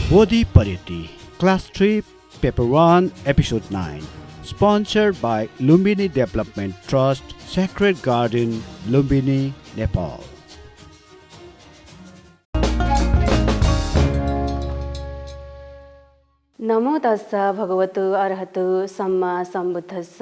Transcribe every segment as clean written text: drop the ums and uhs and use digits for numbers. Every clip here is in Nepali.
Bodhi Pariti, Class 3, Paper 1, Episode 9. Sponsored by Lumbini Development Trust, Sacred Garden, Lumbini, Nepal. नमो तस्स भगवतो अरहतो सम्मा सम्बुद्धस्स।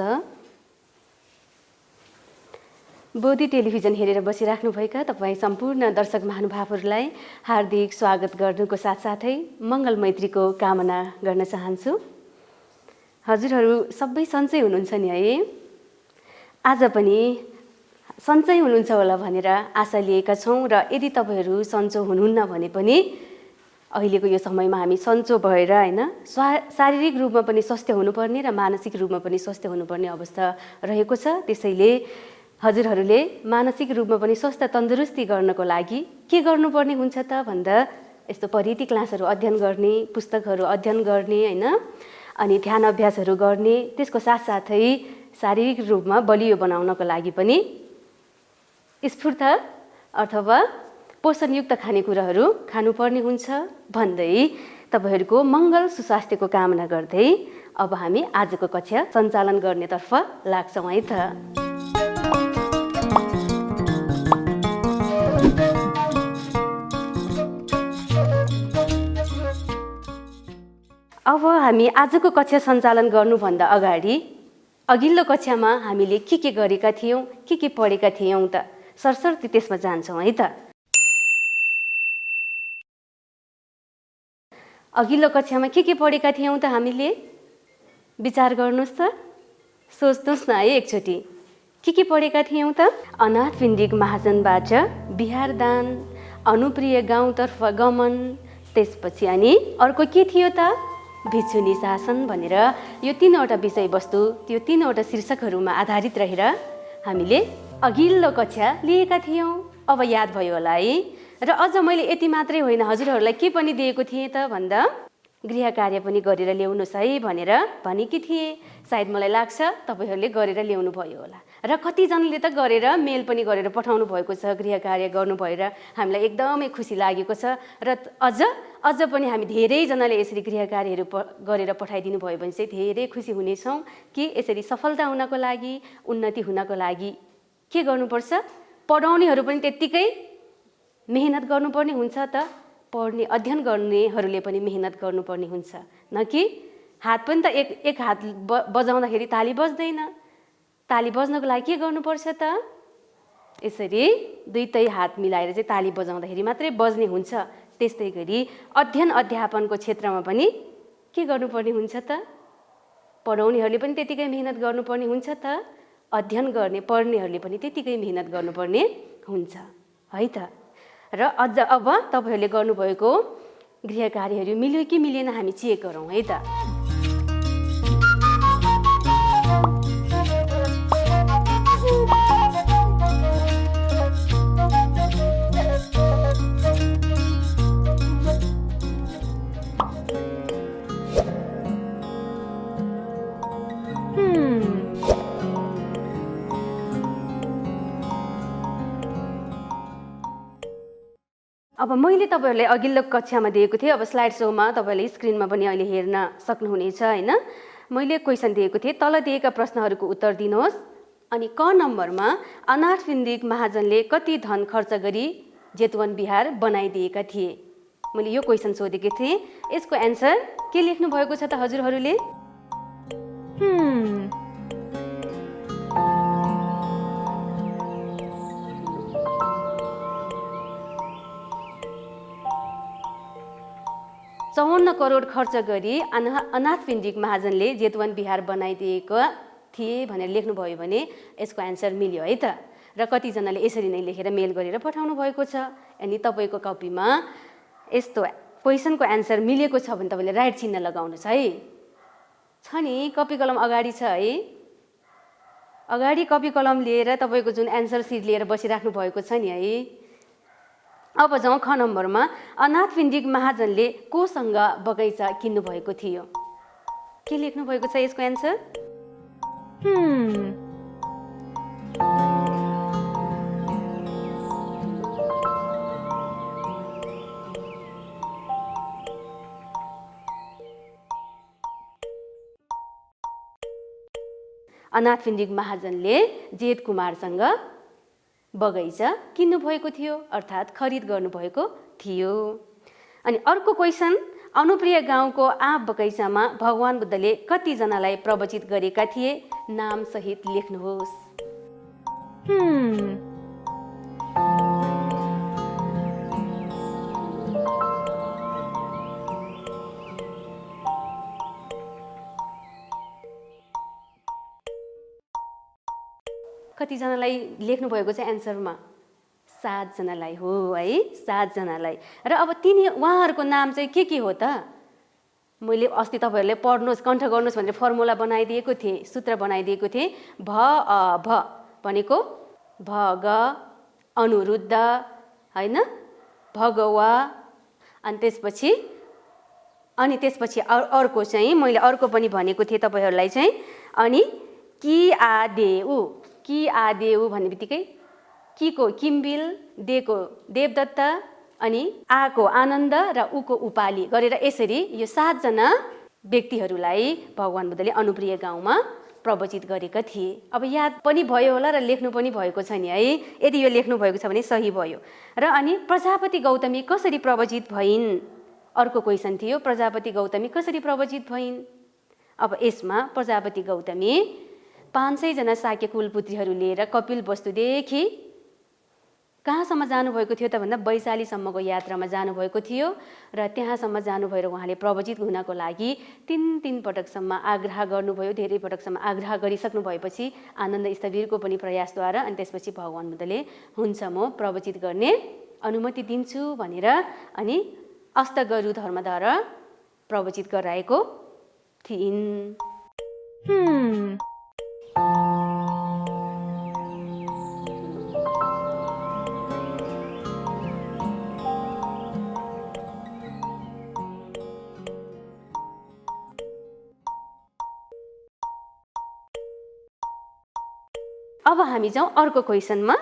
बोधि टेलिभिजन हेरेर बसिराख्नुभएका तपाईँ सम्पूर्ण दर्शक महानुभावहरूलाई हार्दिक स्वागत गर्नुको साथसाथै मङ्गल मैत्रीको कामना गर्न चाहन्छु। हजुरहरू सबै सन्चै हुनुहुन्छ नि है? आज पनि सन्चै हुनुहुन्छ होला भनेर आशा लिएका छौँ र यदि तपाईँहरू सन्चो हुनुहुन्न भने पनि अहिलेको यो समयमा हामी सन्चो भएर हैन शारीरिक रूपमा पनि स्वस्थ हुनुपर्ने र मानसिक रूपमा पनि स्वस्थ हुनुपर्ने अवस्था रहेको छ। त्यसैले हजुरहरूले मानसिक रूपमा पनि स्वस्थ तन्दुरुस्ती गर्नको लागि के गर्नुपर्ने हुन्छ त भन्दा यस्तो परिति क्लासहरू अध्ययन गर्ने, पुस्तकहरू अध्ययन गर्ने हैन, अनि ध्यान अभ्यासहरू गर्ने, त्यसको साथसाथै शारीरिक रूपमा बलियो बनाउनको लागि पनि स्फूर्त अथवा पोषणयुक्त खानेकुराहरू खानुपर्ने हुन्छ भन्दै तपाईहरूको मङ्गल सुस्वास्थ्यको कामना गर्दै अब हामी आजको कक्षा सञ्चालन गर्नेतर्फ लाग्छौँ है त। अब हामी आजको कक्षा सञ्चालन गर्नुभन्दा अगाडि अघिल्लो कक्षामा हामीले के गरेका थियौँ, के पढेका थियौँ त सरसर्ती त्यसमा जान्छौँ है त। अघिल्लो कक्षामा के पढेका थियौँ त हामीले? विचार गर्नुहोस् त, सोच्नुहोस् न है एकचोटि। के पढेका थियौँ त? अनाथ पिण्डिक महाजनबाट बिहार दान, अनुप्रिय गाउँतर्फ गमन, त्यसपछि अनि अर्को के थियो त? भिक्षुनी शासन भनेर यो तीनवटा विषयवस्तु, त्यो तीनवटा शीर्षकहरूमा आधारित रहेर हामीले अघिल्लो कक्षा लिएका थियौँ। अब याद भयो होला है? र अझ मैले यति मात्रै होइन, हजुरहरूलाई के पनि दिएको थिएँ त भन्दा गृह कार्य पनि गरेर ल्याउनुहोस् है भनेर भनेकी थिएँ। सायद मलाई लाग्छ तपाईँहरूले गरेर ल्याउनु भयो होला र कतिजनाले त गरेर मेल पनि गरेर पठाउनु भएको छ। गृह कार्य गर्नु भएर हामीलाई एकदमै खुसी लागेको छ र अझ पनि हामी धेरैजनाले यसरी गृह कार्यहरू गरेर पठाइदिनु भयो भने चाहिँ धेरै खुसी हुनेछौँ कि यसरी सफलता हुनको लागि, उन्नति हुनको लागि के गर्नुपर्छ? पढाउनेहरू पनि त्यत्तिकै मेहनत गर्नुपर्ने हुन्छ त, पढ्ने अध्ययन गर्नेहरूले पनि मेहनत गर्नुपर्ने हुन्छ। न कि हात पनि त एक हात बजाउँदाखेरि ताली बज्दैन। ताली बज्नको लागि के गर्नुपर्छ त? यसरी दुईटै हात मिलाएर चाहिँ ताली बजाउँदाखेरि मात्रै बज्ने हुन्छ। त्यस्तै गरी अध्ययन अध्यापनको क्षेत्रमा पनि के गर्नुपर्ने हुन्छ त? पढाउनेहरूले पनि त्यतिकै मेहनत गर्नुपर्ने हुन्छ त, अध्ययन गर्ने पढ्नेहरूले पनि त्यतिकै मेहनत गर्नुपर्ने हुन्छ है त। र अझ अब तपाईँहरूले गर्नुभएको गृह कार्यहरू मिल्यो कि मिलेन हामी चेक गरौँ है त। अब मैले तपाईँहरूलाई अघिल्लो कक्षामा दिएको थिएँ, अब स्लाइड सोमा तपाईँहरूले स्क्रिनमा पनि अहिले हेर्न सक्नुहुनेछ हैन। मैले क्वेसन दिएको थिएँ, तल दिएका प्रश्नहरूको उत्तर दिनुहोस्। अनि क नम्बरमा अनाथ पिण्डिक महाजनले कति धन खर्च गरी जेतवन बिहार बनाइदिएका थिए? मैले यो क्वेसन सोधेको थिएँ। यसको एन्सर के लेख्नु भएको छ त हजुरहरूले? चौवन्न करोड खर्च गरी अनाथ पिण्डिक महाजनले जेतवन बिहार बनाइदिएको थिए भनेर लेख्नुभयो भने यसको एन्सर मिल्यो है त। र कतिजनाले यसरी नै लेखेर मेल गरेर पठाउनु भएको छ। अनि तपाईँको कपीमा यस्तो क्वेसनको एन्सर मिलेको छ भने तपाईँले राइट चिन्ह लगाउनुहोस् है। छ नि, कपी कलम अगाडि छ है? अगाडि कपी कलम लिएर तपाईँको जुन एन्सर सिट लिएर बसिराख्नु भएको छ नि है। अब जाउँ ख नम्बरमा। अनाथ पिण्डिक महाजनले कोसँग बगैँचा किन्नु भएको थियो? के लेख्नु भएको छ यसको एन्सर? अनाथ फिन्डिक महाजनले जेठ कुमारसँग बगैँचा किन्नुभएको थियो, अर्थात् खरिद गर्नुभएको थियो। अनि अर्को क्वेसन, अनुप्रिय गाउँको आँप बगैँचामा भगवान बुद्धले कतिजनालाई प्रवचित गरेका थिए? नामसहित लेख्नुहोस्। कतिजनालाई लेख्नुभएको छ एन्सरमा? 7 जनालाई हो है, 7 जनालाई। र अब उहाँहरूको नाम चाहिँ के हो त? मैले अस्ति तपाईँहरूले पढ्नुहोस्, कण्ठ गर्नुहोस् भनेर फर्मुला बनाइदिएको थिएँ, सूत्र बनाइदिएको थिएँ। भ अ भ भनेको भग, अनुरुद्ध होइन, भगवा, अनि त्यसपछि अर्को चाहिँ मैले अर्को पनि भनेको थिएँ तपाईँहरूलाई चाहिँ, अनि कि आदेऊ भन्ने बित्तिकै किको किम्बिल, देको देवदत्त, अनि आको आनन्द र उको उपाली गरेर यसरी यो 7 जना व्यक्तिहरूलाई भगवान बुद्धले अनुप्रिय गाउँमा प्रवचित गरेका थिए। अब याद पनि भयो होला र लेख्नु पनि भएको छ नि है। यदि यो लेख्नु भएको छ भने सही भयो। र अनि प्रजापति गौतमी कसरी प्रवचित भइन्? अर्को क्वेसन थियो, प्रजापति गौतमी कसरी प्रवचित भइन्? अब यसमा प्रजापति गौतमी 500 जना शाक्य कुलपुत्रीहरू लिएर कपिल वस्तुदेखि कहाँसम्म जानुभएको थियो त भन्दा वैशालीसम्मको यात्रामा जानुभएको थियो। र त्यहाँसम्म जानुभएर उहाँले प्रवचित हुनको लागि 3 पटकसम्म आग्रह गर्नुभयो। धेरै पटकसम्म आग्रह गरिसक्नु भएपछि आनन्द स्थवीरको पनि प्रयासद्वारा अनि त्यसपछि भगवान बुद्धले हुन्छ म प्रवचित गर्ने अनुमति दिन्छु भनेर अनि अष्टगरु धर्मद्वारा प्रवचित गराएको थिइन्। अब हामी जाउँ अर्को क्वेसनमा।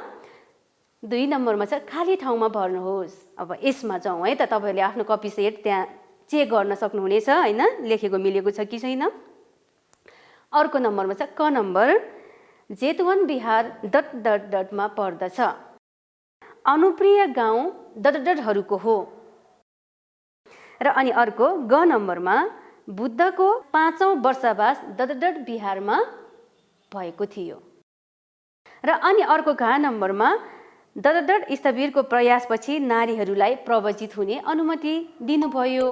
2 नम्बरमा छ खाली ठाउँमा भर्नुहोस्। अब यसमा जाउँ है त। तपाईँहरूले आफ्नो कपी सेट त्यहाँ चेक गर्न सक्नुहुनेछ होइन, लेखेको मिलेको छ कि छैन। अर्को नम्बरमा छ क नम्बर, जेतवन बिहार ... मा पर्दछ। अनुप्रिय गाउँ डटहरूको हो। र अनि अर्को ग नम्बरमा बुद्धको 5औं वर्षवास बिहारमा भएको थियो। र अनि अर्को घ नम्बरमा स्थवीरको प्रयासपछि नारीहरूलाई प्रवचित हुने अनुमति दिनुभयो।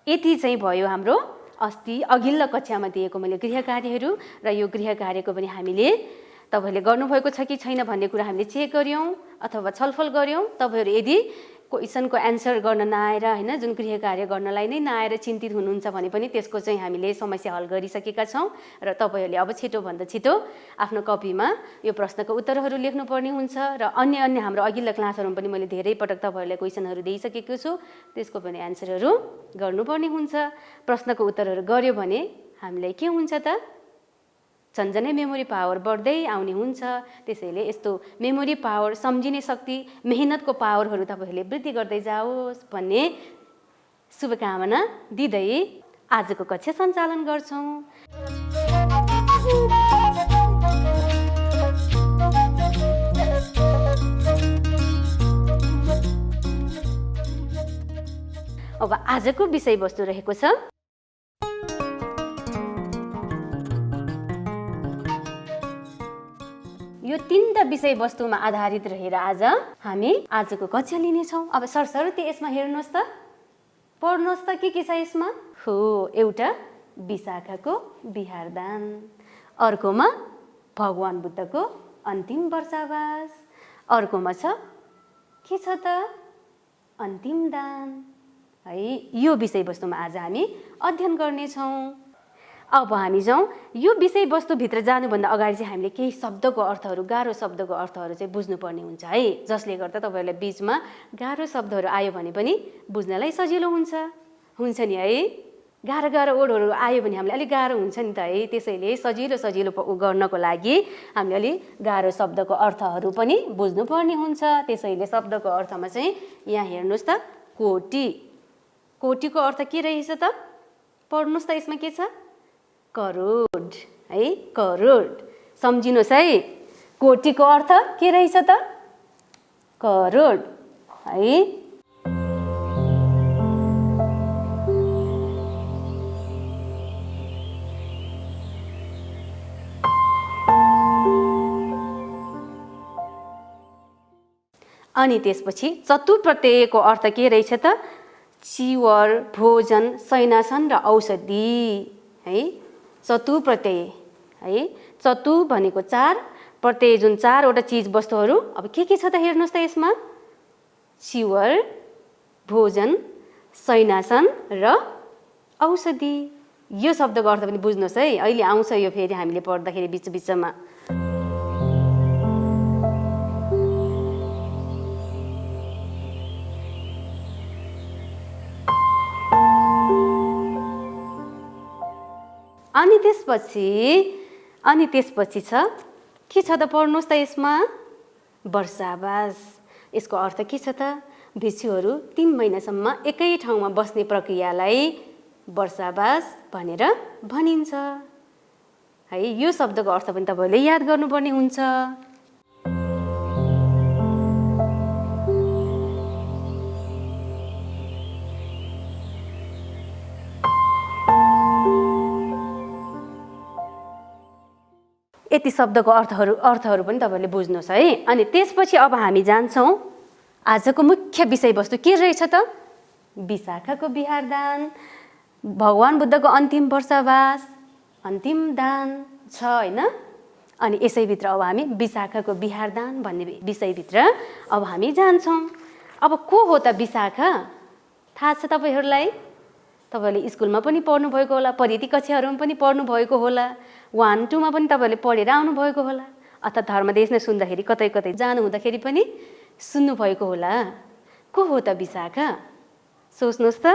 यति चाहिँ भयो हाम्रो अस्ति अघिल्लो कक्षामा दिएको मैले गृह कार्यहरू। र यो गृह कार्यको पनि हामीले तपाईँहरूले गर्नुभएको छ कि छैन भन्ने कुरा हामीले चेक गऱ्यौँ अथवा छलफल गऱ्यौँ। तपाईँहरू यदि क्वेसनको एन्सर गर्न नआएर होइन, जुन गृह कार्य गर्नलाई नै नआएर चिन्तित हुनुहुन्छ भने पनि त्यसको चाहिँ हामीले समस्या हल गरिसकेका छौँ। र तपाईँहरूले अब छिटोभन्दा छिटो आफ्नो कपीमा यो प्रश्नको उत्तरहरू लेख्नुपर्ने हुन्छ। र अन्य हाम्रो अघिल्लो क्लासहरूमा पनि मैले धेरै पटक तपाईँहरूलाई क्वेसनहरू दिइसकेको छु, त्यसको पनि एन्सरहरू गर्नुपर्ने हुन्छ। प्रश्नको उत्तरहरू गर्यो भने हामीलाई के हुन्छ त, झन्झनै मेमोरी पावर बढ्दै आउने हुन्छ। त्यसैले यस्तो मेमोरी पावर, सम्झिने शक्ति, मेहनतको पावरहरू तपाईँहरूले वृद्धि गर्दै जाओस् भन्ने शुभकामना दिँदै आजको कक्षा सञ्चालन गर्छौँ। अब आजको विषयवस्तु रहेको छ यो 3टा विषयवस्तुमा आधारित रहेर आज हामी आजको कक्षा लिनेछौँ। अब सरसर्ती यसमा हेर्नुहोस् त, पढ्नुहोस् त के छ यसमा। हो, एउटा विशाखाको बिहारदान, अर्कोमा भगवान बुद्धको अन्तिम वर्षावास, अर्कोमा छ के छ त अन्तिम दान है। यो विषयवस्तुमा आज हामी अध्ययन गर्नेछौँ। अब हामी जाउँ यो विषयवस्तुभित्र जानुभन्दा अगाडि चाहिँ हामीले केही शब्दको अर्थहरू, गाह्रो शब्दको अर्थहरू चाहिँ बुझ्नुपर्ने हुन्छ है। जसले गर्दा तपाईँहरूलाई बिचमा गाह्रो शब्दहरू आयो भने पनि बुझ्नलाई सजिलो हुन्छ नि है। गाह्रो गाह्रो वर्डहरू आयो भने हामीलाई अलिक गाह्रो हुन्छ नि त है। त्यसैले सजिलो गर्नको लागि हामीले अलिक गाह्रो शब्दको अर्थहरू पनि बुझ्नुपर्ने हुन्छ। त्यसैले शब्दको अर्थमा चाहिँ यहाँ हेर्नुहोस् त कोटी। कोटीको अर्थ के रहेछ त? पढ्नुहोस् त, यसमा के छ? करोड है, करोड। सम्झिनुहोस् है, कोटीको अर्थ के रहेछ त? करोड है। अनि त्यसपछि चतु प्रत्ययको अर्थ के रहेछ त? चिवर, भोजन, शयनासन र औषधि है। चतु प्रत्यय है। चतु भनेको 4, प्रत्यय जुन 4वटा चिज वस्तुहरू। अब के छ त हेर्नुहोस् त यसमा? चिवर, भोजन, शयनासन र औषधि। यो शब्दको अर्थ पनि बुझ्नुहोस् है, अहिले आउँछ यो फेरि हामीले पढ्दाखेरि बिचमा। अनि त्यसपछि छ के छ त? पढ्नुहोस् त यसमा वर्षावास। यसको अर्थ के छ त? भिक्षुहरू 3 महिनासम्म एकै ठाउँमा बस्ने प्रक्रियालाई वर्षावास भनेर भनिन्छ है। यो शब्दको अर्थ पनि तपाईले याद गर्नुपर्ने हुन्छ। यति शब्दको अर्थहरू पनि तपाईले बुझ्नुहोस् है। अनि त्यसपछि अब हामी जान्छौँ आजको मुख्य विषयवस्तु के रहेछ त? विशाखाको बिहारदान, भगवान बुद्धको अन्तिम वर्षावास, अन्तिम दान छ हैन। अनि यसैभित्र अब हामी विशाखाको बिहारदान भन्ने विषयभित्र अब हामी जान्छौँ। अब को हो त विशाखा? थाहा छ तपाईहरूलाई? तपाईले स्कुलमा पनि पढ्नु भएको होला, परिधि कक्षाहरूमा पनि पढ्नु भएको होला, 1, 2 मा पनि तपाईले पढेर आउनु भएको होला, अथवा धर्मदेश नै सुन्दाखेरि कतै जानु हुँदाखेरि पनि सुन्नु भएको होला। को हो त विशाखा? सोच्नुहोस् त।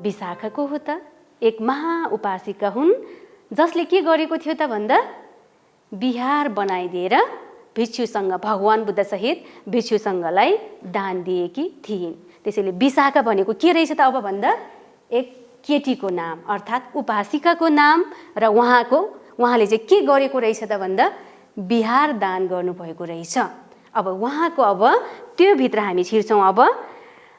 विशाखा को हो त? एक महाउपासिका हुन् जसले के गरेको थियो त भन्दा बिहार बनाइदिएर भिक्षुसँग, भगवान बुद्ध सहित भिक्षुसँगलाई दान दिएकी थिइन्। त्यसैले विशाखा भनेको के रहेछ त अब भन्दा? एक केटीको नाम अर्थात् उपासिकाको नाम। र उहाँले चाहिँ के गरेको रहेछ त भन्दा बिहार दान गर्नुभएको रहेछ। अब उहाँको त्यो भित्र हामी छिर्छौँ। अब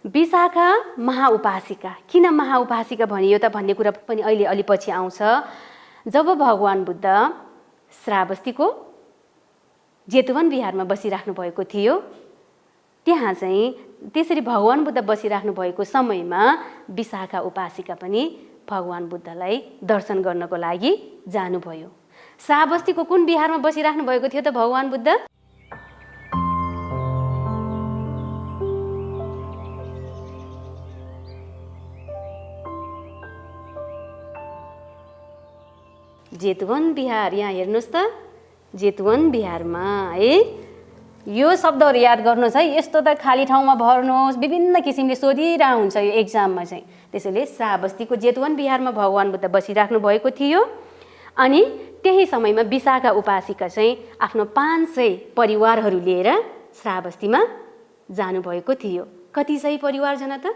विशाखा महाउपासिका। किन महाउपासिका भनियो त भन्ने कुरा पनि अहिले अलि पछि आउँछ। जब भगवान बुद्ध श्रावस्तीको जेतवन बिहारमा बसिराख्नु भएको थियो, त्यहाँ चाहिँ त्यसरी भगवान बुद्ध बसिराख्नु भएको समयमा विशाखा उपासिका पनि भगवान बुद्धलाई दर्शन गर्नको लागि जानुभयो। श्रावस्तीको कुन बिहारमा बसिराख्नु भएको थियो त भगवान बुद्ध? जेतवन बिहार। यहाँ हेर्नुहोस् त, जेतवन बिहारमा है। यो शब्दहरू याद गर्नुहोस् है। यस्तो त खाली ठाउँमा भर्नुहोस्, विभिन्न किसिमले सोधिरह हुन्छ यो एक्जाममा चाहिँ। त्यसैले श्रावस्तीको जेतवन बिहारमा भगवान बुद्ध बसिराख्नु भएको थियो। अनि त्यही समयमा विशाखा उपासिका चाहिँ आफ्नो 500 परिवारहरू लिएर श्रावस्तीमा जानुभएको थियो। कति सय परिवारजना त?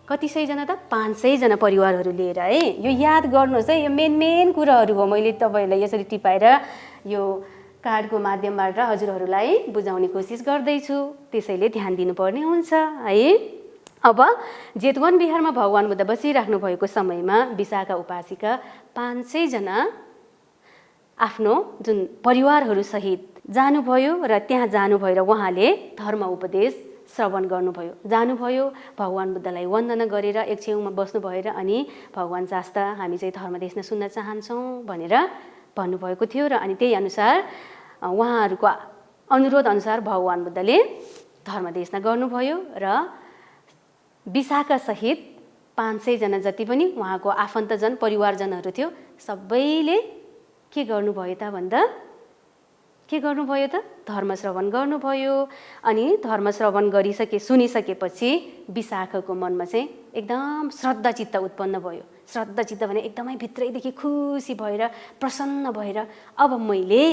कति सयजना त? 500 जना परिवारहरू लिएर है। यो याद गर्नुहोस् है। यो मेन कुराहरू हो। मैले तपाईँहरूलाई यसरी टिपाएर यो कार्डको माध्यमबाट हजुरहरूलाई बुझाउने कोसिस गर्दैछु। त्यसैले ध्यान दिनुपर्ने हुन्छ है। अब जेतवन बिहारमा भगवान बुद्ध बसिराख्नु भएको समयमा विशाखा उपासिका 500 जना आफ्नो जुन परिवारहरू सहित जानुभयो र त्यहाँ जानुभयो र उहाँले धर्म उपदेश श्रवण गर्नुभयो। जानुभयो, भगवान बुद्धलाई वन्दना गरेर एक छेउमा बस्नुभयो र अनि भगवान शास्त्र हामी चाहिँ धर्म देख्न सुन्न चाहन्छौँ भनेर भन्नुभएको थियो। र अनि त्यही अनुसार उहाँहरूको अनुरोध अनुसार भगवान बुद्धले धर्म देख्न गर्नुभयो र विशाखासहित 500 जना जति पनि उहाँको आफन्तजन परिवारजनहरू थियो। सबैले के गर्नुभयो त भन्दा के गर्नुभयो त धर्मश्रवण गर्नुभयो। अनि धर्मश्रवण सुनिसकेपछि विशाखाको मनमा चाहिँ एकदम श्रद्धाचित्त उत्पन्न भयो। श्रद्धाचित्त भने एकदमै भित्रैदेखि खुसी भएर प्रसन्न भएर अब मैले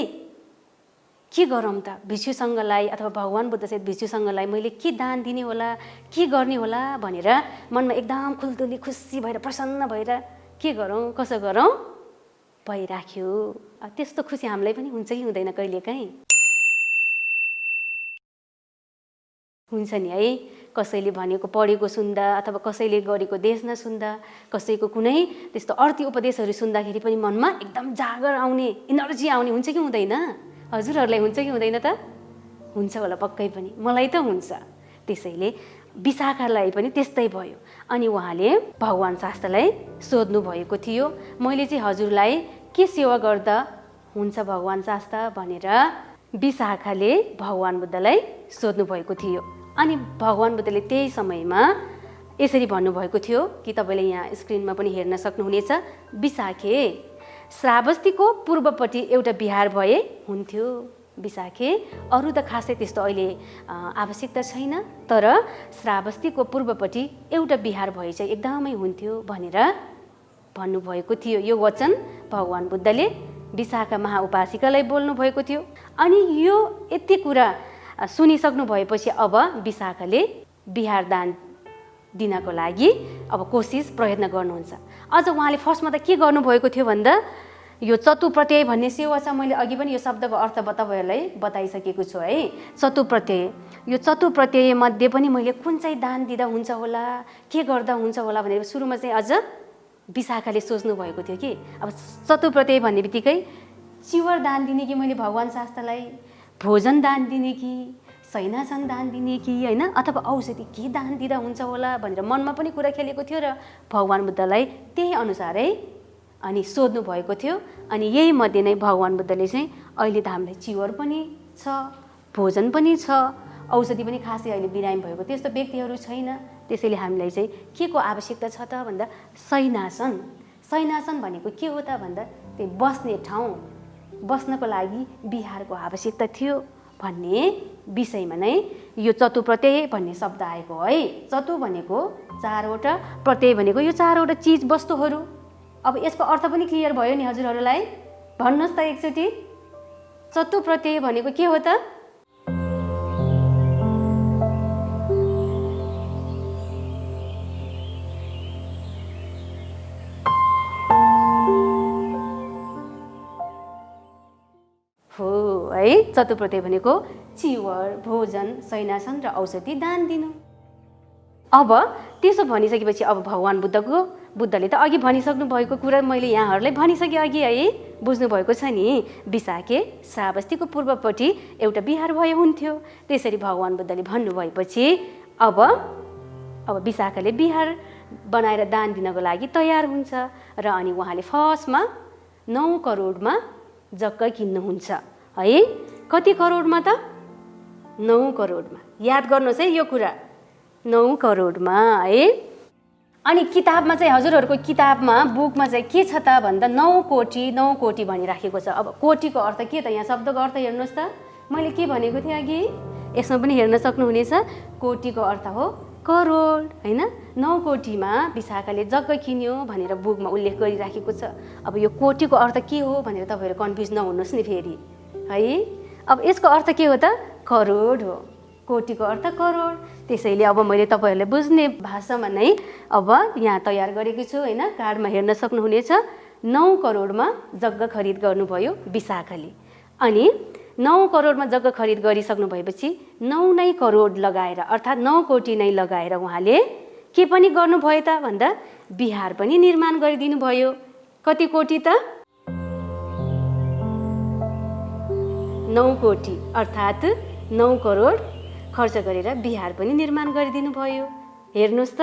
के गरौँ त, भिक्षुसँगलाई अथवा भगवान् बुद्धसहित भिक्षुसँगलाई मैले के दान दिने होला, के गर्ने होला भनेर मनमा एकदम खुल्दुली खुसी भएर प्रसन्न भएर के गरौँ कसो गरौँ भइराख्यो। त्यस्तो खुसी हामीलाई पनि हुन्छ कि हुँदैन कहिलेकाहीँ? हुन्छ नि है। कसैले भनेको पढेको सुन्दा अथवा कसैले गरेको देश नसुन्दा, कसैको कुनै त्यस्तो अर्थी उपदेशहरू सुन्दाखेरि पनि मनमा एकदम जागर आउने, इनर्जी आउने हुन्छ कि हुँदैन? हजुरहरूलाई हुन्छ कि हुँदैन त? हुन्छ होला पक्कै पनि, मलाई त हुन्छ। त्यसैले विशाखालाई पनि त्यस्तै भयो। अनि उहाँले भगवान् शास्त्रलाई सोध्नु भएको थियो, मैले चाहिँ हजुरलाई के सेवा गर्दा हुन्छ भगवान् शास्त्र भनेर विशाखाले भगवान् बुद्धलाई सोध्नु भएको थियो। अनि भगवान् बुद्धले त्यही समयमा यसरी भन्नुभएको थियो कि तपाईँले यहाँ स्क्रिनमा पनि हेर्न सक्नुहुनेछ। विशाखे, श्रावस्तीको पूर्वपट्टि एउटा बिहार भए हुन्थ्यो। विशाखे, अरू त खासै त्यस्तो अहिले आवश्यकता छैन, तर श्रावस्तीको पूर्वपट्टि एउटा बिहार भए चाहिँ एकदमै हुन्थ्यो भनेर भन्नुभएको थियो। यो वचन भगवान् बुद्धले विशाखा महाउपासिकालाई बोल्नुभएको थियो। अनि यो यति कुरा सुनिसक्नु भएपछि अब विशाखाले बिहार दान दिनको लागि अब प्रयत्न गर्नुहुन्छ। अझ उहाँले फर्स्टमा त के गर्नुभएको थियो भन्दा यो चतुप्रत्यय भन्ने सेवा छ। मैले अघि पनि यो शब्दको अर्थ तपाईँहरूलाई बताइसकेको छु है। चतुप्रत्यय, यो चतुप्रत्यय मध्ये पनि मैले कुन चाहिँ दान दिँदा हुन्छ होला, के गर्दा हुन्छ होला भनेर सुरुमा चाहिँ अझ विशाखाले सोच्नु भएको थियो कि अब चतुप्रत्यय भन्ने बित्तिकै चिवर दान दिने कि मैले भगवान् शास्त्रलाई, भोजन दान दिने कि शयनासन दान दिने कि होइन, अथवा औषधि के दान दिँदा हुन्छ होला भनेर मनमा पनि कुरा खेलेको थियो र भगवान् बुद्धलाई त्यही अनुसारै अनि सोध्नु भएको थियो। अनि यही मध्ये नै भगवान् बुद्धले चाहिँ अहिले त हामीलाई चिवर पनि छ, भोजन पनि छ, औषधि पनि खासै अहिले बिरामी भएको त्यस्तो व्यक्तिहरू छैन। त्यसैले हामीलाई चाहिँ के को आवश्यकता छ त भन्दा शयनासन। शयनासन भनेको के हो त भन्दा त्यही बस्ने ठाउँ, बस्नको लागि बिहारको आवश्यकता थियो भन्ने विषयमा नै यो चतुप्रत्यय भन्ने शब्द आएको है। चतु भनेको चारवटा, प्रत्यय भनेको यो चारवटा चिज वस्तुहरू। अब यसको अर्थ पनि क्लियर भयो नि हजुरहरूलाई? भन्नुहोस् त एकचोटि, चतुप्रत्यय भनेको के हो त? है, चतुप्रत्यय भनेको चिवर, भोजन, शयनासन र औषधि दान दिनु। अब त्यसो भनिसकेपछि अब भगवान् बुद्धले त अघि भनिसक्नु भएको कुरा मैले यहाँहरूलाई भनिसकेँ अघि है, बुझ्नु भएको छ नि। विशाखे, श्रावस्तीको पूर्वपट्टि एउटा बिहार भए हुन्थ्यो। त्यसरी भगवान् बुद्धले भन्नुभएपछि अब विशाखाले बिहार बनाएर दान दिनको लागि तयार हुन्छ र अनि उहाँले फर्स्टमा 9 करोडमा जग्गा किन्नुहुन्छ है। कति करोडमा त? 9 करोडमा। याद गर्नुहोस् है यो कुरा, 9 करोडमा है। अनि किताबमा चाहिँ हजुरहरूको किताबमा बुकमा चाहिँ के छ त भन्दा 9 कोटी भनिराखेको छ। अब कोटीको अर्थ के त? यहाँ शब्दको अर्थ हेर्नुहोस् त, मैले के भनेको थिएँ अघि, यसमा पनि हेर्न सक्नुहुनेछ। कोटीको अर्थ हो करोड होइन। 9 कोटीमा विशाखाले जग्गा किन्यो भनेर बुकमा उल्लेख गरिराखेको छ। अब यो कोटीको अर्थ के हो भनेर तपाईँहरू कन्फ्युज नहुनुहोस् नि फेरि है। अब यसको अर्थ के हो त? करोड हो। कोटीको अर्थ करोड। त्यसैले अब मैले तपाईँहरूले बुझ्ने भाषामा नै अब यहाँ तयार गरेको छु होइन। कार्डमा हेर्न सक्नुहुनेछ। 9 करोडमा जग्गा खरिद गर्नुभयो विशाखाले। अनि 9 करोडमा जग्गा खरिद गरिसक्नु भएपछि 9 करोड लगाएर अर्थात् 9 कोटी नै लगाएर उहाँले के पनि गर्नुभयो त भन्दा बिहार पनि निर्माण गरिदिनु भयो। कति कोटी त? 9 कोटी अर्थात् 9 करोड खर्च गरेर बिहार पनि निर्माण गरिदिनु भयो। हेर्नुहोस् त,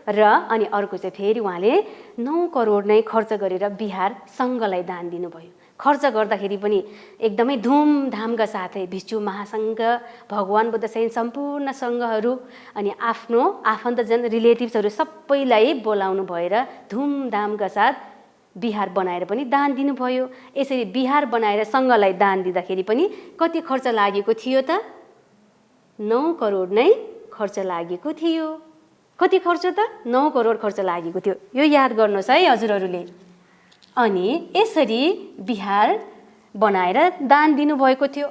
र अनि अर्को चाहिँ फेरि उहाँले 9 करोड नै खर्च गरेर बिहार सङ्घलाई दान दिनुभयो। खर्च गर्दाखेरि पनि एकदमै धुमधामका साथै भिक्षु महासङ्घ, भगवान बुद्ध सहित सम्पूर्ण सङ्घहरू अनि आफ्नो आफन्तजन रिलेटिभ्सहरू सबैलाई बोलाउनु भएर धुमधामका साथ बिहार बनाएर पनि दान दिनुभयो। यसरी बिहार बनाएर सङ्घलाई दान दिँदाखेरि पनि कति खर्च लागेको थियो त? 9 करोड नै खर्च लागेको थियो। कति खर्च त? 9 करोड खर्च लागेको थियो। यो याद गर्नुहोस् है हजुरहरूले। अनि यसरी बिहार बनाएर दान दिनुभएको थियो।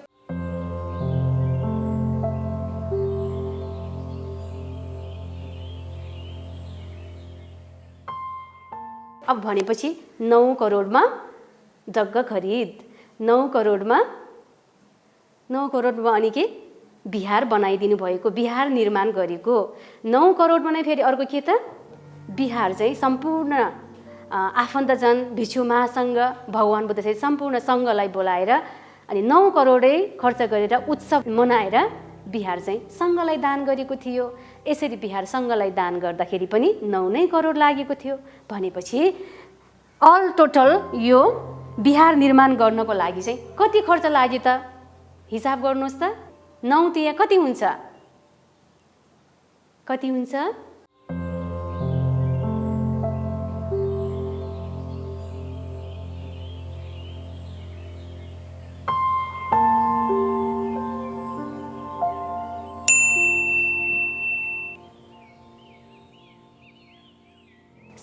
अब भनेपछि 9 करोडमा जग्गा खरिद, 9 करोडमा अनि के बिहार बनाइदिनु भएको, बिहार निर्माण गरेको। 9 करोडमा नै फेरि अर्को के त? बिहार चाहिँ सम्पूर्ण आफन्तजन, भिक्षु महासङ्घ, भगवान बुद्ध सहित सम्पूर्ण सङ्घलाई बोलाएर अनि 9 करोडै खर्च गरेर उत्सव मनाएर बिहार चाहिँ सङ्घलाई दान गरेको थियो। यसरी बिहार सङ्घलाई दान गर्दाखेरि पनि 9 नै करोड लागेको थियो। भनेपछि अल टोटल यो बिहार निर्माण गर्नको लागि चाहिँ कति खर्च लाग्यो त? हिसाब गर्नुहोस् त। 9 तिया कति हुन्छ? कति हुन्छ?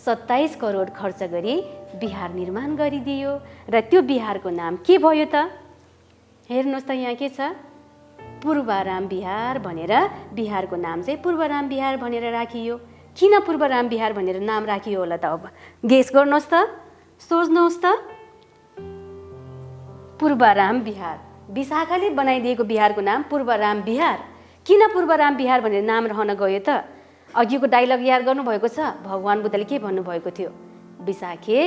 सत्ताइस करोड खर्च गरी बिहार निर्माण गरिदियो र त्यो बिहारको नाम के भयो त? हेर्नुहोस् त यहाँ के छ? पूर्वाराम बिहार भनेर बिहारको नाम चाहिँ पूर्वाराम बिहार भनेर राखियो। किन पूर्वाराम बिहार भनेर नाम राखियो होला त? अब गेस गर्नुहोस् त, सोच्नुहोस् त। पूर्वाराम बिहार, विशाखाले बनाइदिएको बिहारको नाम पूर्वाराम बिहार। किन पूर्वाराम बिहार भनेर नाम रहन गयो त? अघिको डायलग याद गर्नुभएको छ? भगवान बुद्धले के भन्नुभएको थियो? विशाखे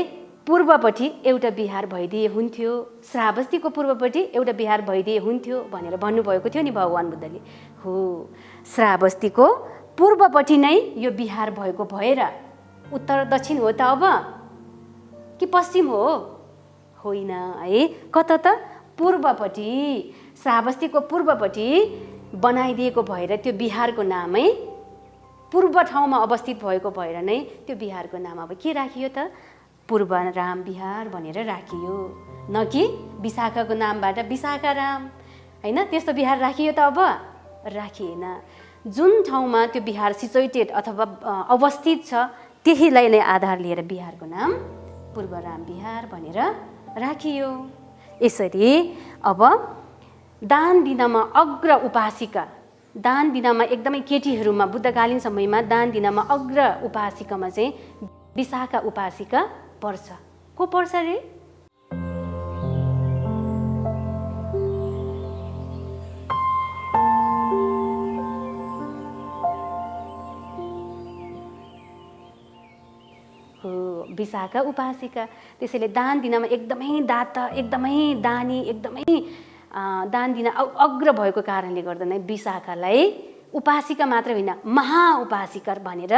पूर्वपट्टि एउटा बिहार भइदिए हुन्थ्यो, श्रावस्तीको पूर्वपट्टि एउटा बिहार भइदिए हुन्थ्यो भनेर भन्नुभएको थियो नि भगवान बुद्धले। हो, श्रावस्तीको पूर्वपट्टि नै यो बिहार भएको भएर उत्तर दक्षिण हो त अब कि पश्चिम हो? होइन है, कता त? पूर्वपट्टि, श्रावस्तीको पूर्वपट्टि बनाइदिएको भएर त्यो बिहारको नामै पूर्व ठाउँमा अवस्थित भएको भएर नै त्यो बिहारको नाम अब के राखियो त? पूर्वराम बिहार भनेर राखियो, न कि विशाखाको नामबाट विशाखाराम। होइन, त्यस्तो बिहार राखियो त? अब राखिएन। जुन ठाउँमा त्यो बिहार सिचुएटेड अथवा अवस्थित छ त्यहीलाई नै आधार लिएर बिहारको नाम पूर्वराम बिहार भनेर राखियो। यसरी अब दान दिनमा अग्र उपासिका, दान दिनमा एकदमै केटीहरूमा बुद्धकालीन समयमा दान दिनमा अग्र उपासिकामा चाहिँ विशाखा उपासिका पर्छ। को पर्छ रे? हो, विशाखा उपासिका। त्यसैले दान दिनमा एकदमै दाता, एकदमै दानी, एकदमै दान दिन अग्र भएको कारणले गर्दा नै विशाखालाई उपासिका मात्र होइन महाउपासिका भनेर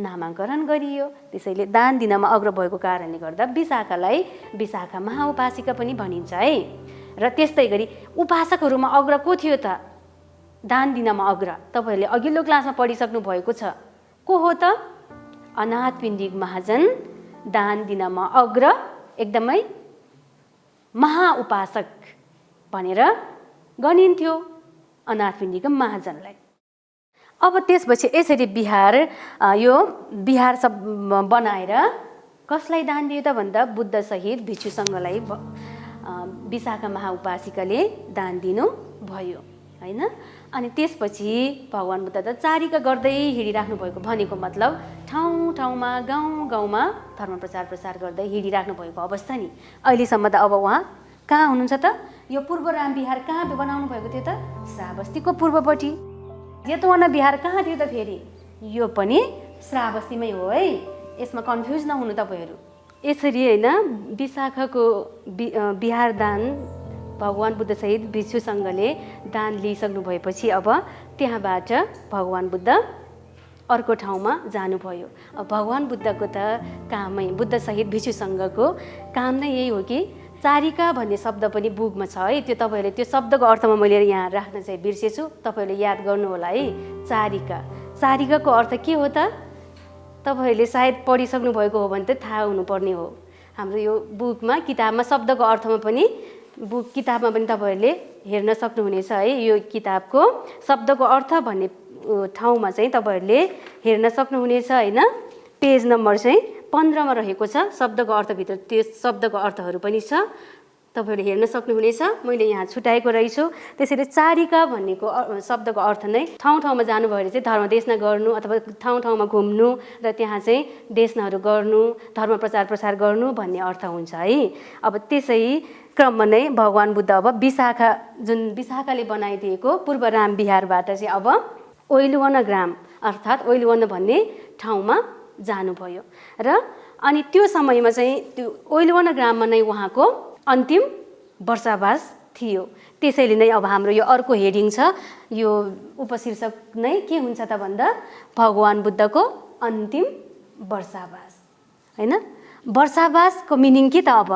नामाकरण गरियो। त्यसैले दान दिनमा अग्र भएको कारणले गर्दा विशाखालाई विशाखा महाउपासिका पनि भनिन्छ है। र त्यस्तै गरी उपासकहरूमा अग्र को थियो त? दान दिनमा अग्र तपाईँहरूले अघिल्लो क्लासमा पढिसक्नु भएको छ। को हो त? अनाथ पिण्डिक महाजन दान दिनमा अग्र, एकदमै महाउपासक भनेर गनिन्थ्यो अनाथ पिण्डिक महाजनलाई। अब त्यसपछि यसरी बिहार, यो बिहार सब बनाएर कसलाई दान दियो त भन्दा बुद्ध सहित भिक्षु सङ्घलाई विशाखा महाउपासिकाले दान दिनु भयो होइन। अनि त्यसपछि भगवान बुद्ध त चारिका गर्दै हिँडिराख्नु भएको, भनेको मतलब ठाउँ ठाउँमा गाउँ गाउँमा धर्म प्रचार गर्दै हिँडिराख्नु भएको अवस्था नि। अहिलेसम्म त अब उहाँ कहाँ हुनुहुन्छ त? यो पूर्वराम बिहार कहाँ बनाउनु भएको थियो त? श्रावस्तीको पूर्वपट्टि। जेतवना बिहार कहाँ थियो त फेरि? यो पनि श्रावस्तीमै हो है, यसमा कन्फ्युज नहुनु तपाईँहरू। यसरी होइन विशाखाको बिहार दान भगवान बुद्ध सहित भिक्षु सङ्घले दान लिइसक्नु भएपछि अब त्यहाँबाट भगवान बुद्ध अर्को ठाउँमा जानुभयो। भगवान् बुद्धको त कामै बुद्धसहित भिक्षुसँगको काम नै यही हो कि चारिका भन्ने शब्द पनि बुकमा छ है। त्यो तपाईँहरूले त्यो शब्दको अर्थमा मैले यहाँ राख्न चाहिँ बिर्सेछु, तपाईँहरूले याद गर्नु होला है। चारिका, चारिकाको अर्थ के हो त? तपाईँहरूले सायद पढिसक्नु भएको हो भने त थाहा हुनुपर्ने हो। हाम्रो यो बुकमा किताबमा शब्दको अर्थमा पनि किताबमा पनि तपाईँहरूले हेर्न सक्नुहुनेछ है। यो किताबको शब्दको अर्थ भन्ने ठाउँमा चाहिँ तपाईँहरूले हेर्न सक्नुहुनेछ होइन। पेज नम्बर चाहिँ 15 मा रहेको छ। शब्दको अर्थभित्र त्यो शब्दको अर्थहरू पनि छ, तपाईँहरूले हेर्न सक्नुहुनेछ। मैले यहाँ छुट्याएको रहेछु। त्यसैले चारिका भन्नेको शब्दको अर्थ नै ठाउँ ठाउँमा जानुभयो भने चाहिँ धर्म देशना गर्नु अथवा ठाउँ ठाउँमा घुम्नु र त्यहाँ चाहिँ देशनाहरू गर्नु, धर्म प्रचार गर्नु भन्ने अर्थ हुन्छ है। अब त्यसै क्रममा नै भगवान् बुद्ध अब विशाखाले बनाइदिएको पूर्व राम विहारबाट चाहिँ अब ओइलवन ग्राम अर्थात् ओइलवन भन्ने ठाउँमा जानुभयो। र अनि त्यो समयमा चाहिँ त्यो ओइलवन ग्राममा नै उहाँको अन्तिम वर्षावास थियो। त्यसैले नै अब हाम्रो यो अर्को हेडिङ छ, यो उपशीर्षक नै के हुन्छ त भन्दा भगवान् बुद्धको अन्तिम वर्षावास होइन। वर्षावासको मिनिङ के त? अब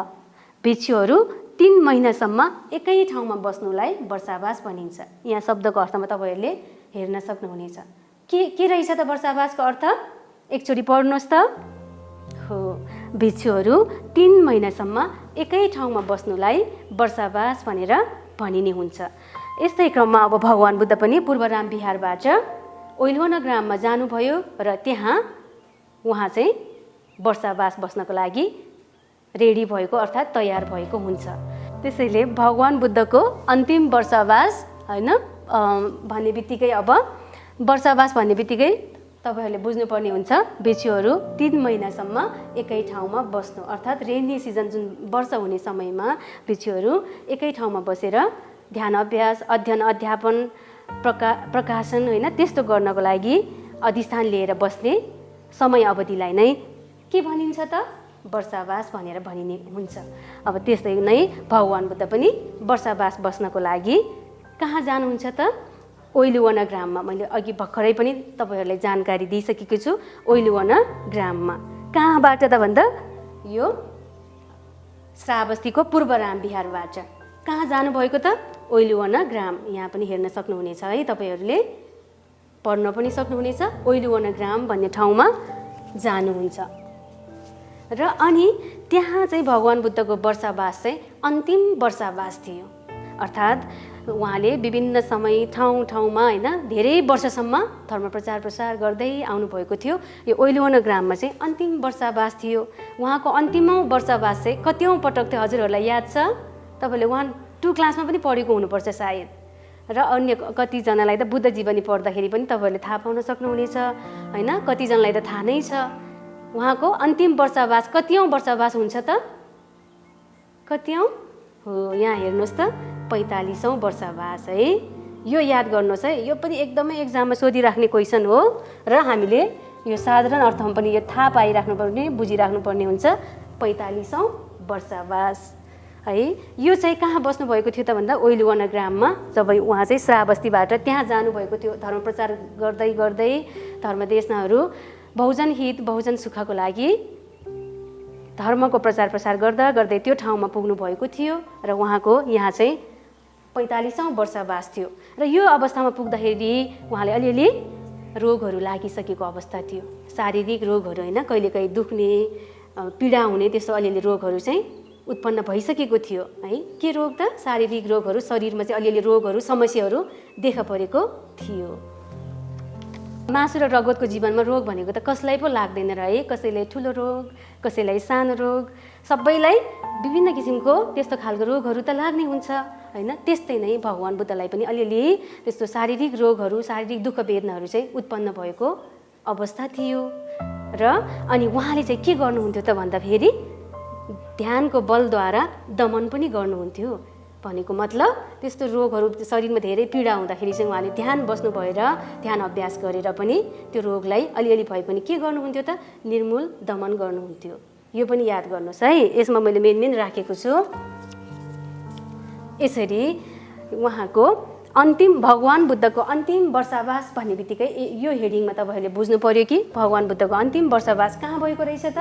भिक्षुहरू 3 महिनासम्म एकै ठाउँमा बस्नुलाई वर्षावास भनिन्छ। यहाँ शब्दको अर्थमा तपाईँहरूले हेर्न सक्नुहुनेछ। के रहेछ त वर्षावासको अर्थ? एकचोटि पढ्नुहोस् त। हो, भिक्षुहरू 3 महिनासम्म एकै ठाउँमा बस्नुलाई वर्षावास भनेर भनिने हुन्छ। यस्तै क्रममा अब भगवान् बुद्ध पनि पूर्व राम विहारबाट ओइलवन ग्राममा जानुभयो र त्यहाँ उहाँ चाहिँ वर्षावास बस्नको लागि रेडी भएको अर्थात् तयार भएको हुन्छ। त्यसैले भगवान् बुद्धको अन्तिम वर्षावास होइन भन्ने बित्तिकै अब वर्षावास भन्ने बित्तिकै तपाईँहरूले बुझ्नुपर्ने हुन्छ भिक्षुहरू 3 महिनासम्म एकै ठाउँमा बस्नु अर्थात् रेनी सिजन जुन वर्षा हुने समयमा भिक्षुहरू एकै ठाउँमा बसेर ध्यान अभ्यास, अध्ययन, अध्यापन, प्रकाशन होइन त्यस्तो गर्नको लागि अधिष्ठान लिएर बस्ने समय अवधिलाई नै के भनिन्छ त? वर्षावास भनेर भनिने हुन्छ। अब त्यस्तै नै भगवान् बुद्ध पनि वर्षावास बस्नको लागि कहाँ जानुहुन्छ त? ओइलवन ग्राममा। मैले अघि भर्खरै पनि तपाईँहरूलाई जानकारी दिइसकेको छु। ओइलवन ग्राममा कहाँबाट त भन्दा यो श्रावस्तीको पूर्व राम विहारबाट कहाँ जानुभएको त? ओइलवन ग्राम। यहाँ पनि हेर्न सक्नुहुनेछ है, तपाईँहरूले पढ्न पनि सक्नुहुनेछ। ओइलवन ग्राम भन्ने ठाउँमा जानुहुन्छ र अनि त्यहाँ चाहिँ भगवान् बुद्धको वर्षावास चाहिँ अन्तिम वर्षावास थियो। अर्थात् उहाँले विभिन्न समय ठाउँमा होइन धेरै वर्षसम्म धर्म प्रचार गर्दै आउनुभएको थियो। यो ओइलवन ग्राममा चाहिँ अन्तिम वर्षावास थियो। उहाँको अन्तिमौँ वर्षावास चाहिँ कतिौँ पटक थियो हजुरहरूलाई याद छ? तपाईँले 1-2 क्लासमा पनि पढेको हुनुपर्छ सायद। र अन्य कतिजनालाई त बुद्ध जीवनी पढ्दाखेरि पनि तपाईँहरूले थाहा पाउन सक्नुहुनेछ होइन। कतिजनालाई त थाहा नै छ उहाँको अन्तिम वर्षावास कतिौँ वर्षावास हुन्छ त? कतिौँ हो, यहाँ हेर्नुहोस् त 45औँ वर्षावास है। यो याद गर्नुहोस् है, यो पनि एकदमै एक्जाममा सोधिराख्ने क्वेसन हो र हामीले यो साधारण अर्थमा पनि यो थाहा पाइराख्नुपर्ने, बुझिराख्नुपर्ने हुन्छ। 45औँ वर्षावास है। यो चाहिँ कहाँ बस्नुभएको थियो त भन्दा ओइलवन ग्राममा। जब उहाँ चाहिँ श्रावस्तीबाट त्यहाँ जानुभएको थियो धर्म प्रचार गर्दै गर्दै धर्मदेशनाहरू बहुजन हित बहुजन सुखको लागि धर्मको प्रचार गर्दा गर्दै त्यो ठाउँमा पुग्नु भएको थियो र उहाँको यहाँ चाहिँ 45औँ वर्षावास थियो। र यो अवस्थामा पुग्दाखेरि उहाँले अलिअलि रोगहरू लागिसकेको अवस्था थियो। शारीरिक रोगहरू होइन, कहिलेकाहीँ दुख्ने, पीडा हुने त्यस्तो अलिअलि रोगहरू चाहिँ उत्पन्न भइसकेको थियो है। के रोग त? शारीरिक रोगहरू, शरीरमा चाहिँ अलिअलि रोगहरू, समस्याहरू देखा परेको थियो। मासु र रगतको जीवनमा रोग भनेको त कसलाई पो लाग्दैन र है। कसैलाई ठुलो रोग, कसैलाई सानो रोग, सबैलाई विभिन्न किसिमको त्यस्तो खालको रोगहरू त लाग्ने हुन्छ होइन। त्यस्तै नै भगवान् बुद्धलाई पनि अलिअलि त्यस्तो शारीरिक रोगहरू, शारीरिक दुःख वेदनाहरू चाहिँ उत्पन्न भएको अवस्था थियो। र अनि उहाँले चाहिँ के गर्नुहुन्थ्यो त भन्दाखेरि ध्यानको बलद्वारा दमन पनि गर्नुहुन्थ्यो। भनेको मतलब त्यस्तो रोगहरू शरीरमा धेरै पीडा हुँदाखेरि चाहिँ उहाँले ध्यान बस्नु भएर ध्यान अभ्यास गरेर पनि त्यो रोगलाई अलिअलि भए पनि के गर्नुहुन्थ्यो त? निर्मूल दमन गर्नुहुन्थ्यो। यो पनि याद गर्नुहोस् है, यसमा मैले मेन राखेको छु। यसरी उहाँको अन्तिम भगवान बुद्धको अन्तिम वर्षावास भन्ने बित्तिकै यो हेडिङमा तपाईँहरूले बुझ्नु पर्यो कि भगवान बुद्धको अन्तिम वर्षावास कहाँ भएको रहेछ त।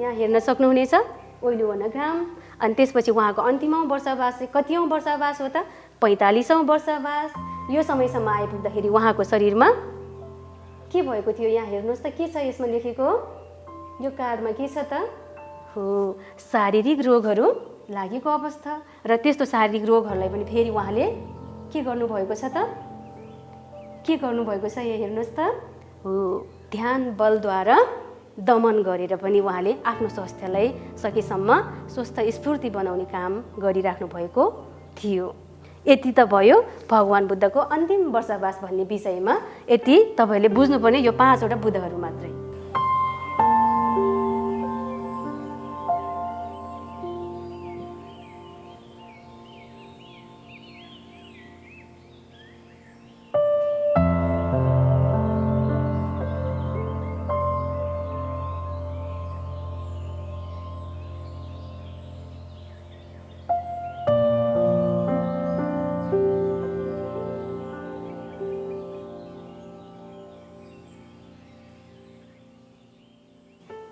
यहाँ हेर्न सक्नुहुनेछ ओइलो वनग्राम। अनि त्यसपछि उहाँको अन्तिमौँ वर्षावास चाहिँ कतिौँ वर्षावास हो त 45औँ वर्षावास। यो समयसम्म आइपुग्दाखेरि उहाँको शरीरमा के भएको थियो यहाँ हेर्नुहोस् त के छ यसमा लेखेको। यो कार्डमा के छ त हो शारीरिक रोगहरू लागेको अवस्था र त्यस्तो शारीरिक रोगहरूलाई पनि फेरि उहाँले के गर्नुभएको छ त के गर्नुभएको छ यहाँ हेर्नुहोस् त हो ध्यान बलद्वारा दमन गरेर पनि उहाँले आफ्नो स्वास्थ्यलाई सकेसम्म स्वस्थ स्फूर्ति बनाउने काम गरिराख्नु भएको थियो। यति त भयो भगवान बुद्धको अन्तिम वर्षावास भन्ने विषयमा। यति तपाईँहरूले बुझ्नुपर्ने यो 5वटा बुद्धहरू मात्रै।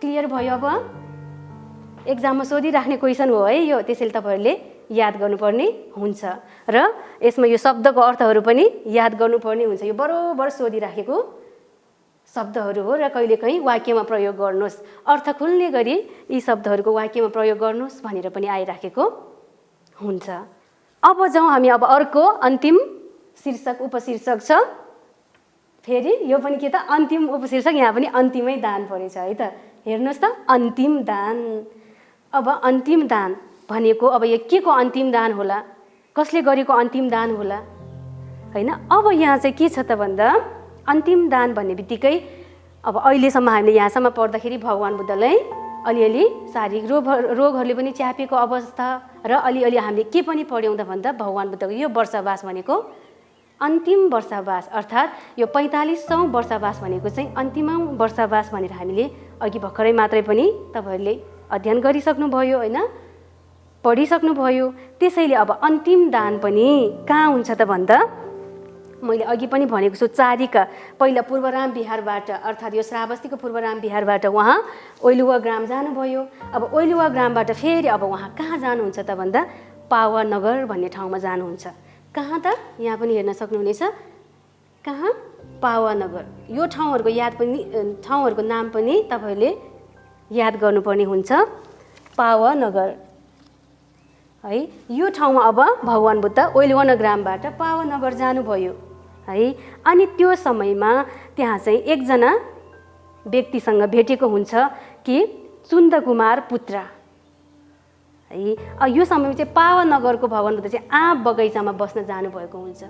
क्लियर भयो। अब एक्जाममा सोधिराख्ने क्वेसन हो है यो, त्यसैले तपाईँहरूले याद गर्नुपर्ने हुन्छ र यसमा यो शब्दको अर्थहरू पनि याद गर्नुपर्ने हुन्छ। यो बरोबर सोधिराखेको शब्दहरू हो र कहिलेकाहीँ वाक्यमा प्रयोग गर्नुहोस्, अर्थ खुल्ने गरी यी शब्दहरूको वाक्यमा प्रयोग गर्नुहोस् भनेर पनि आइराखेको हुन्छ। अब जाउँ हामी अब अर्को अन्तिम शीर्षक उपशीर्षक छ। फेरि यो पनि के त अन्तिम उपशीर्षक, यहाँ पनि अन्तिमै दान परेछ है त। हेर्नुहोस् त अन्तिम दान। अब अन्तिम दान भनेको अब यो के को अन्तिम दान होला, कसले गरेको अन्तिम दान होला हैन। अब यहाँ चाहिँ के छ त भन्दा अन्तिम दान भन्ने बित्तिकै अब अहिलेसम्म हामीले यहाँसम्म पढ्दाखेरि भगवान बुद्धलाई अलिअलि शारीरिक रोगहरूले पनि च्यापेको अवस्था र अलिअलि हामीले के पनि पढ्यौँ त भन्दा भगवान बुद्धको यो वर्षावास भनेको अन्तिम वर्षावास, अर्थात् यो 45औँ वर्षावास भनेको चाहिँ अन्तिमौँ वर्षावास भनेर हामीले अघि भर्खरै मात्रै पनि तपाईँहरूले अध्ययन गरिसक्नुभयो होइन, पढिसक्नुभयो। त्यसैले अब अन्तिम दान पनि कहाँ हुन्छ त भन्दा मैले अघि पनि भनेको छु चारिका पहिला पूर्वराम बिहारबाट अर्थात् यो श्रावस्तीको पूर्वराम बिहारबाट उहाँ ओइलुवा ग्राम जानुभयो। अब ओइलुवा ग्रामबाट फेरि अब उहाँ कहाँ जानुहुन्छ त भन्दा पावानगर भन्ने ठाउँमा जानुहुन्छ। कहाँ त यहाँ पनि हेर्न सक्नुहुनेछ कहाँ पावानगर। यो ठाउँहरूको नाम पनि तपाईँहरूले याद गर्नुपर्ने हुन्छ पावानगर है। यो ठाउँमा अब भगवान बुद्ध ओइलुवा ग्रामबाट पावानगर जानुभयो है। अनि त्यो समयमा त्यहाँ चाहिँ एकजना व्यक्तिसँग भेटेको हुन्छ कि चुन्दकुमार पुत्र है। यो समयमा चाहिँ पावानगरको भगवान बुद्ध चाहिँ आँप बगैँचामा बस्न जानुभएको हुन्छ।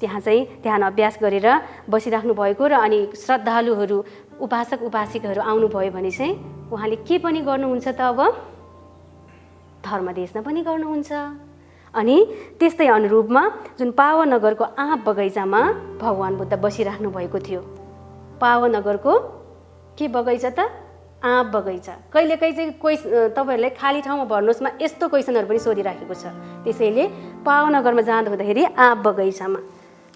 त्यहाँ चाहिँ ध्यान अभ्यास गरेर बसिराख्नु भएको र अनि श्रद्धालुहरू उपासक उपासिकाहरू आउनुभयो भने चाहिँ उहाँले के पनि गर्नुहुन्छ त अब धर्मदेशना पनि गर्नुहुन्छ। अनि त्यस्तै अनुरूपमा जुन पावानगरको आँप बगैँचामा भगवान बुद्ध बसिराख्नु भएको थियो। पावानगरको के बगैँचा त आँप बगैँचा। कहिलेकाहीँ चाहिँ तपाईँहरूलाई खाली ठाउँमा भर्नुहोस् मा यस्तो क्वेसनहरू पनि सोधिराखेको छ। त्यसैले पावानगरमा जाँदा हुँदाखेरि आँप बगैँचामा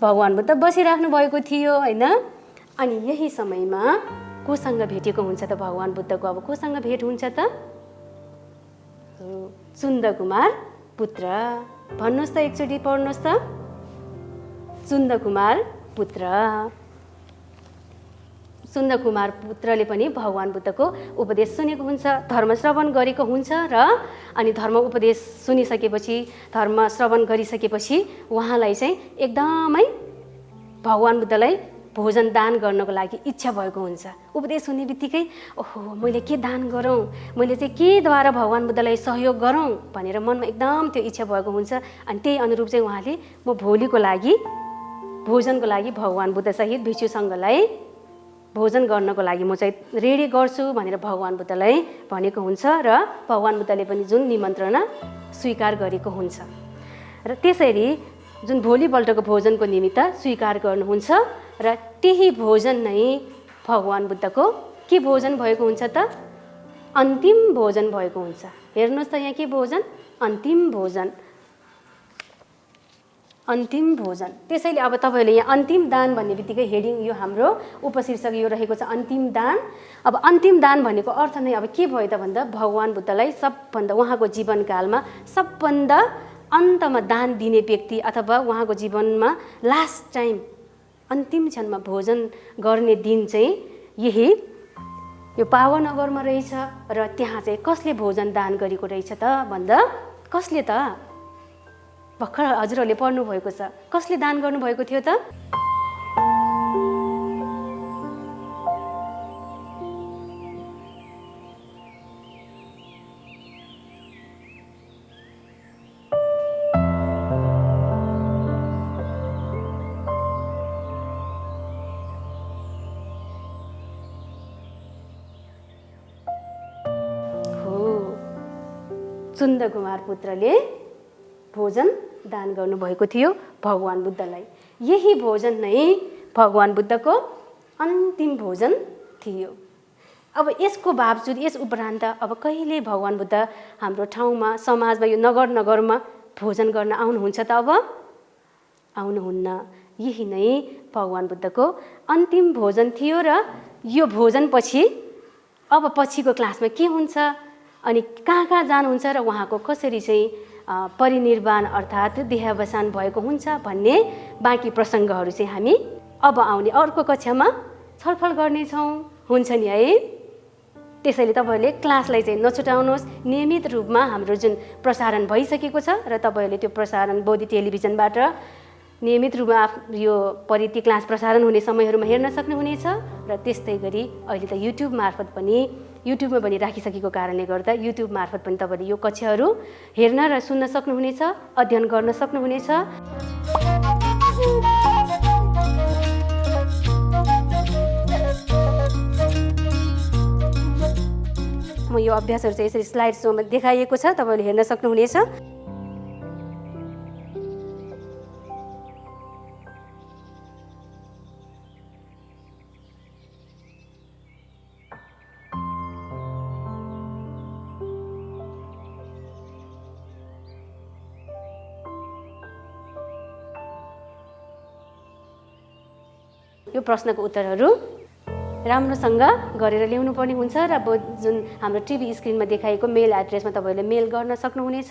भगवान बुद्ध बसिराख्नु भएको थियो होइन। अनि यही समयमा कोसँग भेटेको हुन्छ त भगवान बुद्धको, अब कोसँग भेट हुन्छ त चुन्दकुमार पुत्र। भन्नुहोस् त एकचोटि पढ्नुहोस् त चुन्दकुमार पुत्र। चुन्दकुमार पुत्रले पनि भगवान बुद्धको उपदेश सुनेको हुन्छ, धर्म श्रवण गरेको हुन्छ र अनि धर्म उपदेश सुनिसकेपछि धर्म श्रवण गरिसकेपछि उहाँलाई चाहिँ एकदमै भगवान बुद्धलाई भोजन दान गर्नको लागि इच्छा भएको हुन्छ। उपदेश सुन्ने बित्तिकै ओहो मैले के दान गरौँ, मैले चाहिँ केद्वारा भगवान बुद्धलाई सहयोग गरौँ भनेर मनमा एकदम त्यो इच्छा भएको हुन्छ। अनि त्यही अनुरूप चाहिँ उहाँले म भोलिको लागि भोजनको लागि भगवान बुद्धसहित भिक्षुसँगलाई भोजन गर्नको लागि म चाहिँ रेडी गर्छु भनेर भगवान बुद्धलाई भनेको हुन्छ र भगवान बुद्धले पनि जुन निमन्त्रणा स्वीकार गरेको हुन्छ र त्यसरी जुन भोलिपल्टको भोजनको निमित्त स्वीकार गर्नुहुन्छ र त्यही भोजन नै भगवान बुद्धको के भोजन भएको हुन्छ त अन्तिम भोजन भएको हुन्छ। हेर्नुहोस् त यहाँ के भोजन अन्तिम भोजन। अन्तिम भोजन। त्यसैले अब तपाईँहरूले यहाँ अन्तिम दान भन्ने बित्तिकै हेडिङ यो हाम्रो उपशीर्षक यो रहेको छ अन्तिम दान। अब अन्तिम दान भनेको अर्थ नै अब के भयो त भन्दा भगवान बुद्धलाई सबभन्दा उहाँको जीवनकालमा सबभन्दा अन्तमा दान दिने व्यक्ति अथवा उहाँको जीवनमा लास्ट टाइम अन्तिम क्षणमा भोजन गर्ने दिन चाहिँ यही यो पावनगरमा रहेछ। र त्यहाँ चाहिँ कसले भोजन दान गरेको रहेछ त भन्दा कसले त भर्खर हजुरहरूले पढ्नुभएको छ, कसले दान गर्नुभएको थियो त? चुन्दकुमार पुत्रले भोजन दान गर्नुभएको थियो भगवान बुद्धलाई। यही भोजन नै भगवान बुद्धको अन्तिम भोजन थियो। अब यसको बावजुद यस उपरान्त अब कहिले भगवान बुद्ध हाम्रो ठाउँमा समाजमा यो नगर नगरमा भोजन गर्न आउनुहुन्छ त? अब आउनुहुन्न। यही नै भगवान बुद्धको अन्तिम भोजन थियो। र यो भोजनपछि अब पछिको क्लासमा के हुन्छ अनि कहाँ कहाँ जानुहुन्छ र उहाँको कसरी चाहिँ परिनिर्वाण अर्थात् देहावसान भएको हुन्छ भन्ने बाँकी प्रसङ्गहरू चाहिँ हामी अब आउने अर्को कक्षामा छलफल गर्नेछौँ। हुन्छ नि है? त्यसैले तपाईँहरूले क्लासलाई चाहिँ नछुटाउनुहोस्। नियमित रूपमा हाम्रो जुन प्रसारण भइसकेको छ र तपाईँहरूले त्यो प्रसारण बोधी टेलिभिजनबाट नियमित रूपमा यो परिति क्लास प्रसारण हुने समयहरूमा हेर्न सक्नुहुनेछ। र त्यस्तै गरी अहिले त युट्युबमा पनि राखिसकेको कारणले गर्दा युट्युब मार्फत पनि तपाईँले यो कक्षाहरू हेर्न र सुन्न सक्नुहुनेछ, अध्ययन गर्न सक्नुहुनेछ। म यो अभ्यासहरू चाहिँ यसरी स्लाइड सोमा देखाइएको छ, तपाईँले हेर्न सक्नुहुनेछ। यो प्रश्नको उत्तरहरू राम्रोसँग गरेर ल्याउनु पर्ने हुन्छ। र जुन हाम्रो टिभी स्क्रिनमा देखाएको मेल एड्रेसमा तपाईँहरूले मेल गर्न सक्नुहुनेछ।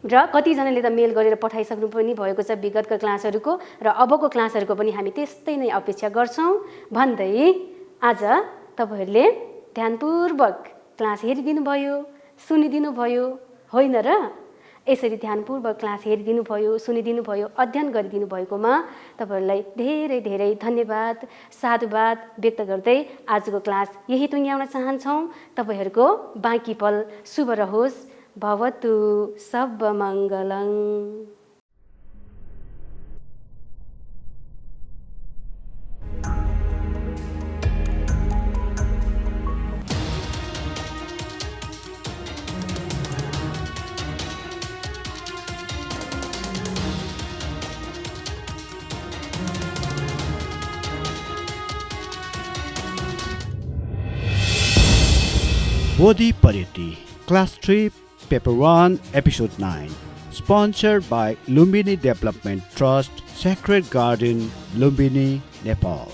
र कतिजनाले त मेल गरेर पठाइसक्नु पनि भएको छ विगतका क्लासहरूको, र अबको क्लासहरूको पनि हामी त्यस्तै नै अपेक्षा गर्छौँ भन्दै आज तपाईँहरूले ध्यानपूर्वक क्लास हेरिदिनु भयो, सुनिदिनु भयो होइन र? यसरी ध्यानपूर्वक क्लास हेरिदिनु भयो, सुनिदिनु भयो, अध्ययन गरिदिनु भएकोमा तपाईँहरूलाई धेरै धेरै धन्यवाद, साधुवाद व्यक्त गर्दै आजको क्लास यही टुङ्ग्याउन चाहन्छौँ। तपाईँहरूको बाँकी पल शुभ रहोस्। भवतु सर्वमङ्गलं। Bodhi Pariti, Class 3, Paper 1, Episode 9. Sponsored by Lumbini Development Trust, Sacred Garden, Lumbini, Nepal.